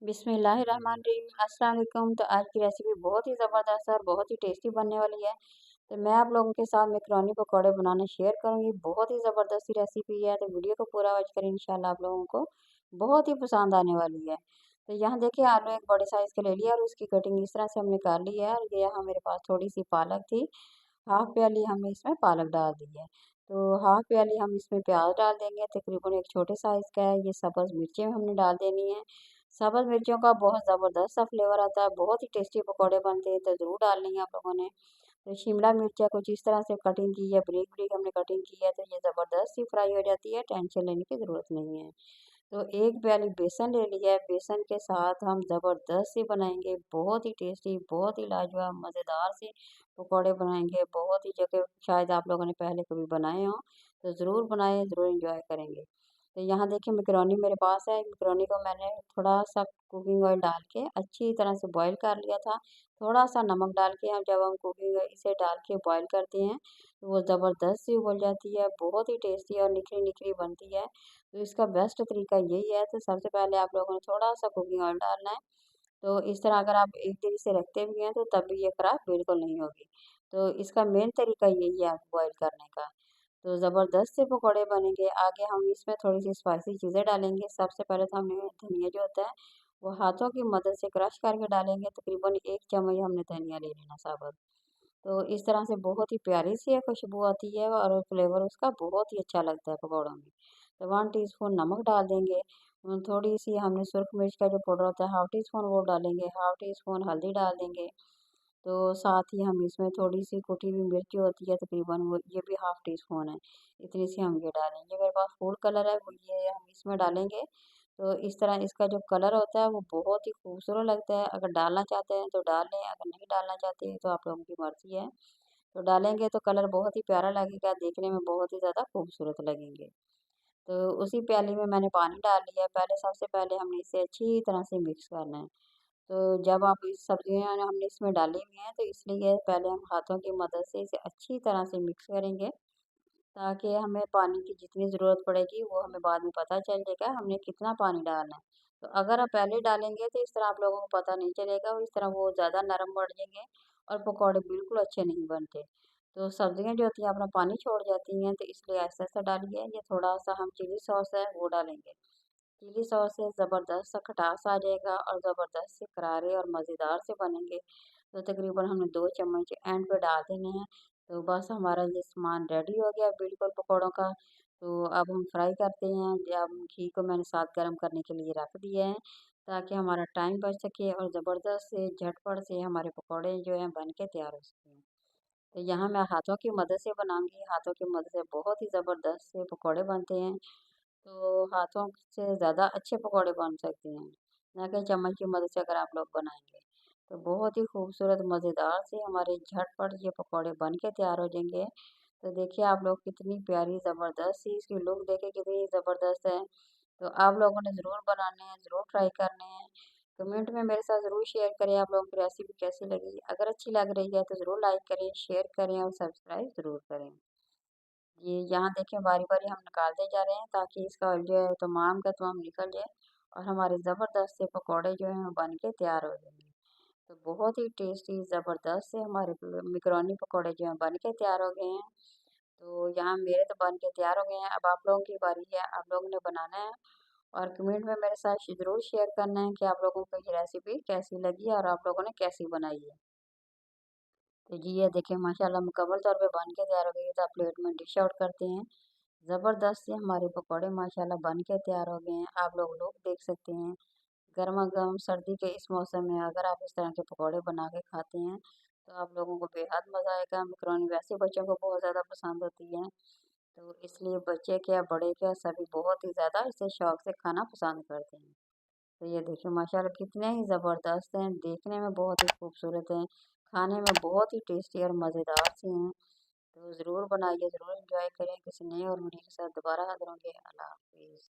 बिस्मिल्लाहिर्रहमानिर्रहीम। अस्सलाम वालेकुम। तो आज की रेसिपी बहुत ही ज़बरदस्त और बहुत ही टेस्टी बनने वाली है। तो मैं आप लोगों के साथ मैकरोनी पकौड़े बनाना शेयर करूंगी। बहुत ही ज़बरदस्त रेसिपी है, तो वीडियो को पूरा वॉच करें, इंशाल्लाह आप लोगों को बहुत ही पसंद आने वाली है। तो यहाँ देखिए, आलू एक बड़े साइज़ का ले लिया और उसकी कटिंग इस तरह से हमने कर ली है। और ये यहाँ मेरे पास थोड़ी सी पालक थी, हाफ प्याली हमने इसमें पालक डाल दी है। तो हाफ प्याली हम इसमें प्याज डाल देंगे, तकरीबन एक छोटे साइज़ का है। ये सब्ज़ मिर्चें हमने डाल देनी है। सब्ज़ मिर्चों का बहुत ज़बरदस्त सा फ्लेवर आता है, बहुत ही टेस्टी पकौड़े बनते हैं, तो ज़रूर डालनी है आप लोगों ने। तो शिमला मिर्च है कुछ इस तरह से कटिंग की है, ब्रिक ब्रिक हमने कटिंग की है, तो ये ज़बरदस्त सी फ्राई हो जाती है, टेंशन लेने की ज़रूरत नहीं है। तो एक प्याली बेसन ले लिया है, बेसन के साथ हम ज़बरदस्त सी बनाएंगे, बहुत ही टेस्टी, बहुत ही लाजवाब मज़ेदार से पकौड़े बनाएंगे। बहुत ही जगह शायद आप लोगों ने पहले कभी बनाए हों, तो ज़रूर बनाएं, ज़रूर इंजॉय करेंगे। तो यहाँ देखिए, मैकरोनी मेरे पास है। मैकरोनी को मैंने थोड़ा सा कुकिंग ऑयल डाल के अच्छी तरह से बॉईल कर लिया था। थोड़ा सा नमक डाल के हम जब हम कुकिंग इसे डाल के बॉईल करते हैं, तो वो ज़बरदस्त सी उबल जाती है, बहुत ही टेस्टी और निखरी निखरी बनती है। तो इसका बेस्ट तरीका यही है। तो सबसे पहले आप लोगों ने थोड़ा सा कुकिंग ऑयल डालना है। तो इस तरह अगर आप एक दिन इसे रखते भी हैं, तो तब भी ये खराब बिल्कुल नहीं होगी। तो इसका मेन तरीका यही है बॉईल करने का। तो ज़बरदस्त से पकौड़े बनेंगे। आगे हम इसमें थोड़ी-सी स्पाइसी चीज़ें डालेंगे। सबसे पहले तो हमने धनिया जो होता है, वो हाथों की मदद से क्रश करके डालेंगे। तकरीबन 1 चम्मच हमने धनिया ले लेना साबुत। तो इस तरह से बहुत ही प्यारी सी खुशबू आती है और फ्लेवर उसका बहुत ही अच्छा लगता है पकौड़ों में। तो 1 टीस्पून नमक डाल देंगे। थोड़ी-सी हमने सुर्ख मिर्च का जो पाउडर होता है, हाफ टी स्पून वो डालेंगे। हाफ टी स्पून हल्दी डाल देंगे। तो साथ ही हम इसमें थोड़ी-सी कुटी हुई मिर्च जो होती है, तकरीबन वो ये भी हाफ टी स्पून है, इतनी सी हम ये डालेंगे। मेरे पास फूड कलर है, वो ये हम इसमें डालेंगे। तो इस तरह इसका जो कलर होता है वो बहुत ही खूबसूरत लगता है। अगर डालना चाहते हैं तो डाल लें, अगर नहीं डालना चाहते हैं तो आप लोगों की मर्ज़ी है। तो डालेंगे तो कलर बहुत ही प्यारा लगेगा, देखने में बहुत ही ज़्यादा खूबसूरत लगेंगे। तो उसी प्याली में मैंने पानी डाल लिया है। पहले सबसे पहले हमने इसे अच्छी तरह से मिक्स करना है। तो जब आप इस सब्जियाँ हमने इसमें डाली हुई हैं, तो इसलिए पहले हम हाथों की मदद से इसे अच्छी तरह से मिक्स करेंगे, ताकि हमें पानी की जितनी ज़रूरत पड़ेगी वो हमें बाद में पता चल जाएगा हमने कितना पानी डालना है। तो अगर आप पहले डालेंगे तो इस तरह आप लोगों को पता नहीं चलेगा और इस तरह वो ज़्यादा नरम पड़ जाएंगे और पकौड़े बिल्कुल अच्छे नहीं बनते। तो सब्जियाँ जो होती हैं अपना पानी छोड़ जाती हैं, तो इसलिए ऐसा-ऐसा डालिए। ये थोड़ा-सा हम चिली सॉस है वो डालेंगे। चिली सॉस से ज़बरदस्त सा खटास आ जाएगा और ज़बरदस्त से करारे और मज़ेदार से बनेंगे। तो तकरीबन हमने 2 चम्मच एंड पे डाल देने हैं। तो बस हमारा ये सामान रेडी हो गया बिल्कुल पकौड़ों का। तो अब हम फ्राई करते हैं। अब घी को मैंने साथ गर्म करने के लिए रख दिया है, ताकि हमारा टाइम बच सके और ज़बरदस्त से झटपट से हमारे पकौड़े जो हैं बन के तैयार हो सकें। तो यहाँ मैं हाथों की मदद से बनाऊंगी। हाथों की मदद से बहुत ही ज़बरदस्त से पकौड़े बनते हैं। तो हाथों से ज़्यादा अच्छे पकौड़े बन सकते हैं, ना कि चम्मच की मदद से अगर आप लोग बनाएंगे। तो बहुत ही खूबसूरत मज़ेदार से हमारे झटपट ये पकौड़े बन के तैयार हो जाएंगे। तो देखिए आप लोग, कितनी प्यारी ज़बरदस्त सी इसकी लुक देखे कितनी ज़बरदस्त है। तो आप लोगों ने ज़रूर बनाने हैं, ज़रूर ट्राई करने हैं। कमेंट में मेरे साथ ज़रूर शेयर करें आप लोगों की रेसिपी कैसी लगी। अगर अच्छी लग रही है तो ज़रूर लाइक करें, शेयर करें और सब्सक्राइब ज़रूर करें। ये यहाँ देखें, बारी-बारी हम निकालते जा रहे हैं, ताकि इसका ऑयल जो है तमाम का तमाम निकल जाए और हमारे ज़बरदस्त से पकौड़े जो हैं वो बन के तैयार हो जाएंगे। तो बहुत ही टेस्टी ज़बरदस्त से हमारे मैकरोनी पकौड़े जो हैं बन के तैयार हो गए हैं। तो यहाँ मेरे तो बन के तैयार हो गए हैं। अब आप लोगों की बारी है, आप लोगों ने बनाना है और कमेंट में मेरे साथ ज़रूर शेयर करना है कि आप लोगों को ये रेसिपी कैसी लगी और आप लोगों ने कैसी बनाई है। तो जी ये देखिए, माशाल्लाह मुकम्मल तौर पे बन के तैयार हो गई है। तो आप प्लेट में डिश आउट करते हैं। ज़बरदस्त से हमारे पकौड़े माशाल्लाह बन के तैयार हो गए हैं। आप लोग देख सकते हैं। गरमा-गरम सर्दी के इस मौसम में अगर आप इस तरह के पकौड़े बना के खाते हैं, तो आप लोगों को बेहद मज़ा आएगा। मैकरोनी वैसे बच्चों को बहुत ज़्यादा पसंद होती है। तो इसलिए बच्चे क्या, बड़े क्या, सभी बहुत ही ज़्यादा इसे शौक से खाना पसंद करते हैं। तो ये देखिए माशाल्लाह कितने ही ज़बरदस्त हैं, देखने में बहुत ही खूबसूरत हैं, खाने में बहुत ही टेस्टी और मज़ेदार से हैं। तो ज़रूर बनाइए, ज़रूर एंजॉय करें। किसी नए और वीडियो के साथ दोबारा हाज़िर होंगे। अल्लाह हाफ़िज़।